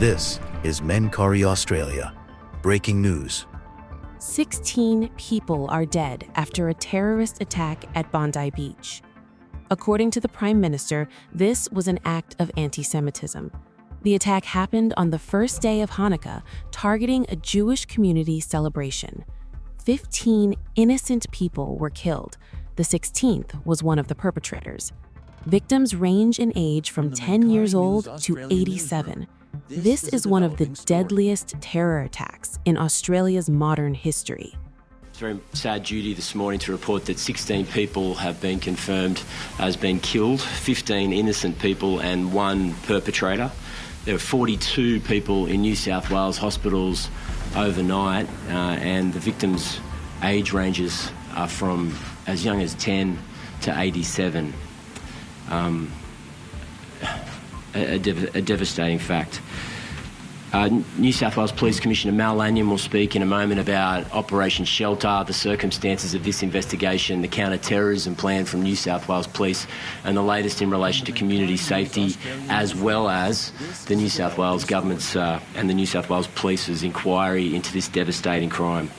This is Mencari, Australia. Breaking news. 16 people are dead after a terrorist attack at Bondi Beach. According to the Prime Minister, this was an act of anti-Semitism. The attack happened on the first day of Hanukkah, targeting a Jewish community celebration. 15 innocent people were killed. The 16th was one of the perpetrators. Victims range in age from 10 years old to 87. This is one of the deadliest terror attacks in Australia's modern history. It's very sad duty this morning to report that 16 people have been confirmed as being killed, 15 innocent people and one perpetrator. There are 42 people in New South Wales hospitals overnight, and the victims' age ranges are from as young as 10 to 87. A devastating fact. New South Wales Police Commissioner Mal Lanyon will speak in a moment about Operation Shelter, the circumstances of this investigation, the counter-terrorism plan from New South Wales Police, and the latest in relation to community safety, as well as the New South Wales Government's and the New South Wales Police's inquiry into this devastating crime.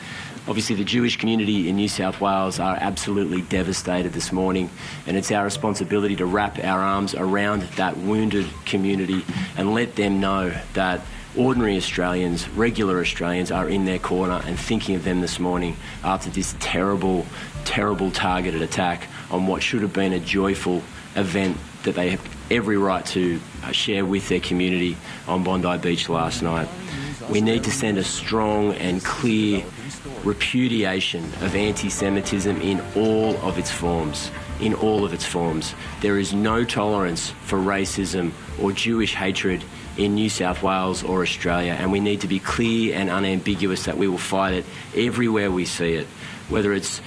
Obviously, the Jewish community in New South Wales are absolutely devastated this morning, and it's our responsibility to wrap our arms around that wounded community and let them know that ordinary Australians, regular Australians, are in their corner and thinking of them this morning after this terrible, terrible targeted attack on what should have been a joyful event that they have every right to share with their community on Bondi Beach last night. We need to send a strong and clear repudiation of anti-Semitism in all of its forms. In all of its forms. There is no tolerance for racism or Jewish hatred in New South Wales or Australia, and we need to be clear and unambiguous that we will fight it everywhere we see it, whether it's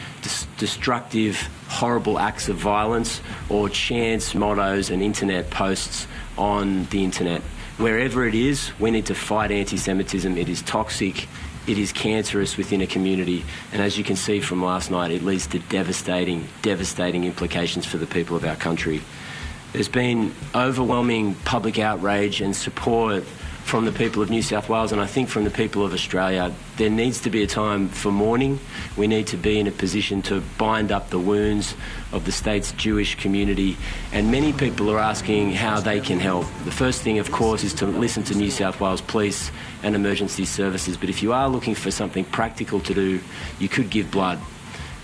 destructive, horrible acts of violence or chants, mottos and internet posts on the internet. Wherever it is, we need to fight anti-Semitism. It is toxic, it is cancerous within a community, and as you can see from last night, it leads to devastating, devastating implications for the people of our country. There's been overwhelming public outrage and support from the people of New South Wales, and I think from the people of Australia. There needs to be a time for mourning. We need to be in a position to bind up the wounds of the state's Jewish community, and many people are asking how they can help. The first thing, of course, is to listen to New South Wales Police and emergency services, but if you are looking for something practical to do, you could give blood.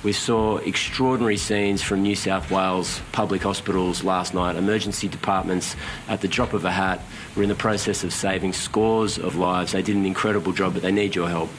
We saw extraordinary scenes from New South Wales public hospitals last night. Emergency departments, at the drop of a hat, were in the process of saving scores of lives. They did an incredible job, but they need your help.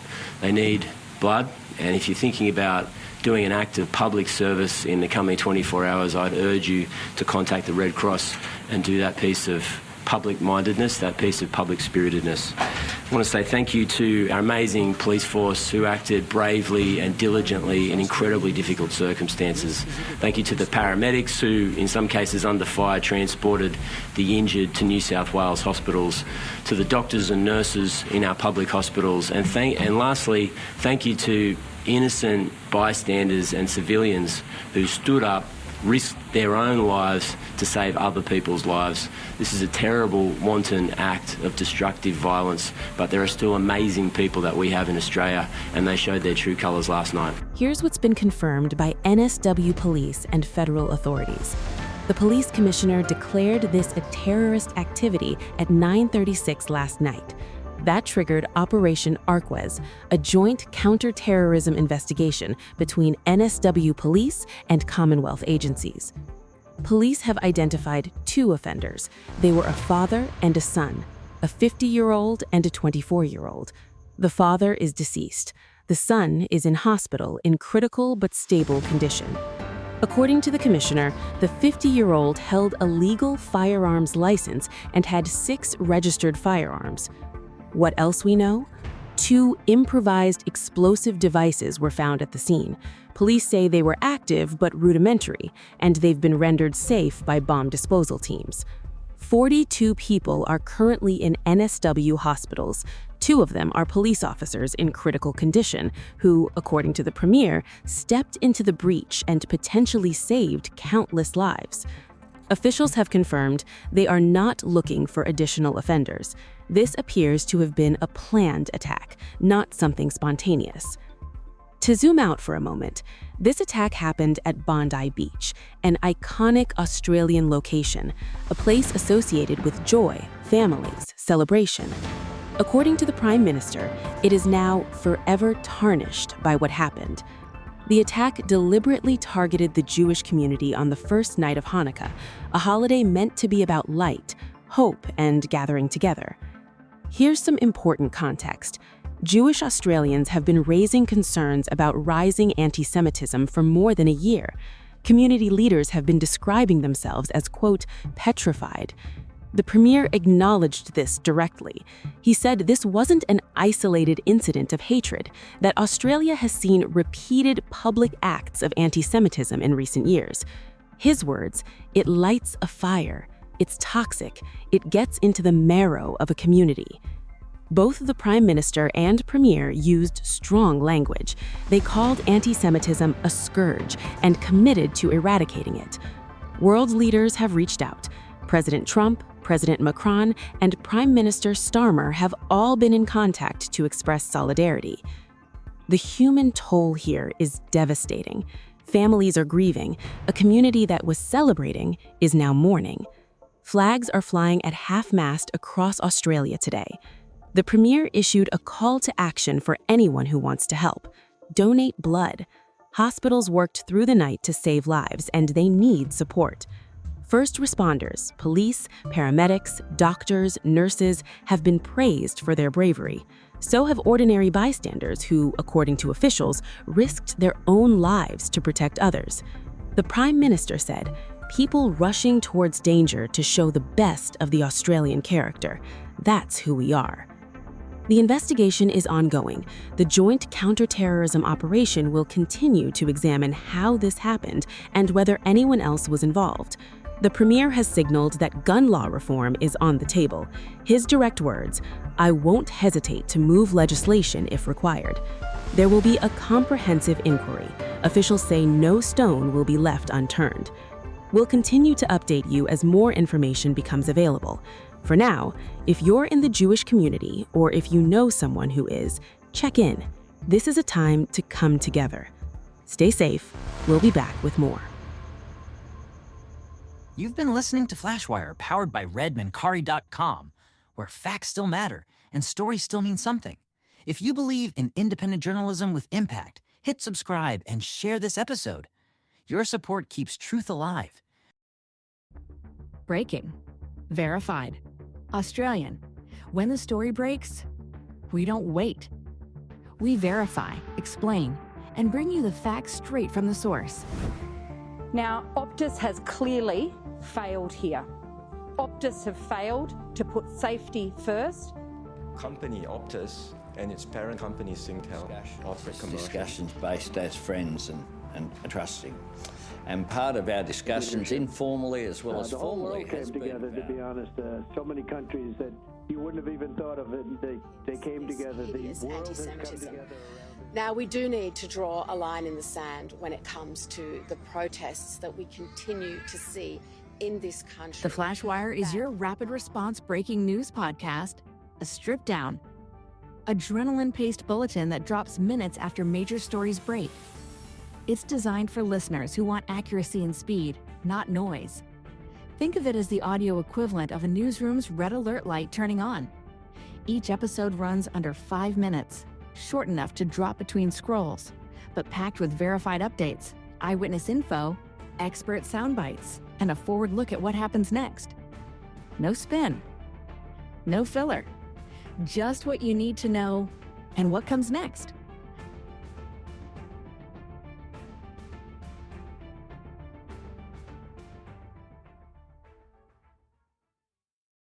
They need blood, and if you're thinking about doing an act of public service in the coming 24 hours, I'd urge you to contact the Red Cross and do that piece of public-mindedness, that piece of public-spiritedness. I want to say thank you to our amazing police force who acted bravely and diligently in incredibly difficult circumstances. Thank you to the paramedics who, in some cases under fire, transported the injured to New South Wales hospitals, to the doctors and nurses in our public hospitals, and lastly, thank you to innocent bystanders and civilians who stood up, risked their own lives to save other people's lives. This is a terrible, wanton act of destructive violence, but there are still amazing people that we have in Australia, and they showed their true colours last night. Here's what's been confirmed by NSW Police and federal authorities. The police commissioner declared this a terrorist activity at 9:36 last night. That triggered Operation Arquez, a joint counter-terrorism investigation between NSW Police and Commonwealth agencies. Police have identified two offenders. They were a father and a son, a 50-year-old and a 24-year-old. The father is deceased. The son is in hospital in critical but stable condition. According to the commissioner, the 50-year-old held a legal firearms license and had 6 registered firearms. What else we know? 2 improvised explosive devices were found at the scene. Police say they were active but rudimentary, and they've been rendered safe by bomb disposal teams. 42 people are currently in NSW hospitals. 2 of them are police officers in critical condition who, according to the Premier, stepped into the breach and potentially saved countless lives. Officials have confirmed they are not looking for additional offenders. This appears to have been a planned attack, not something spontaneous. To zoom out for a moment, this attack happened at Bondi Beach, an iconic Australian location, a place associated with joy, families, celebration. According to the Prime Minister, it is now forever tarnished by what happened. The attack deliberately targeted the Jewish community on the first night of Hanukkah, a holiday meant to be about light, hope, and gathering together. Here's some important context. Jewish Australians have been raising concerns about rising anti-Semitism for more than a year. Community leaders have been describing themselves as, quote, petrified. The Premier acknowledged this directly. He said this wasn't an isolated incident of hatred, that Australia has seen repeated public acts of anti-Semitism in recent years. His words, "It lights a fire. It's toxic. It gets into the marrow of a community." Both the Prime Minister and Premier used strong language. They called anti-Semitism a scourge and committed to eradicating it. World leaders have reached out. President Trump, President Macron, and Prime Minister Starmer have all been in contact to express solidarity. The human toll here is devastating. Families are grieving. A community that was celebrating is now mourning. Flags are flying at half-mast across Australia today. The Premier issued a call to action for anyone who wants to help. Donate blood. Hospitals worked through the night to save lives, and they need support. First responders, police, paramedics, doctors, nurses have been praised for their bravery. So have ordinary bystanders who, according to officials, risked their own lives to protect others. The Prime Minister said, "People rushing towards danger to show the best of the Australian character. That's who we are." The investigation is ongoing. The joint counterterrorism operation will continue to examine how this happened and whether anyone else was involved. The Premier has signaled that gun law reform is on the table. His direct words, "I won't hesitate to move legislation if required." There will be a comprehensive inquiry. Officials say no stone will be left unturned. We'll continue to update you as more information becomes available. For now, if you're in the Jewish community or if you know someone who is, check in. This is a time to come together. Stay safe. We'll be back with more. You've been listening to Flashwire, powered by Mencari.com, where facts still matter and stories still mean something. If you believe in independent journalism with impact, hit subscribe and share this episode. Your support keeps truth alive. Breaking. Verified. Australian. When the story breaks, we don't wait. We verify, explain, and bring you the facts straight from the source. Now, Optus has clearly failed here. Optus have failed to put safety first. Company Optus and its parent company Singtel offer commercial discussions based as friends and trusting. And part of our discussions, informally as well as the whole formally, world came has together, been to be honest. So many countries that you wouldn't have even thought of it, they came together. The world has come together. Now, we do need to draw a line in the sand when it comes to the protests that we continue to see in this country. The Flashwire is your rapid response breaking news podcast, a stripped down, adrenaline-paced bulletin that drops minutes after major stories break. It's designed for listeners who want accuracy and speed, not noise. Think of it as the audio equivalent of a newsroom's red alert light turning on. Each episode runs under 5 minutes, short enough to drop between scrolls, but packed with verified updates, eyewitness info, expert sound bites, and a forward look at what happens next. No spin. No filler. Just what you need to know and what comes next.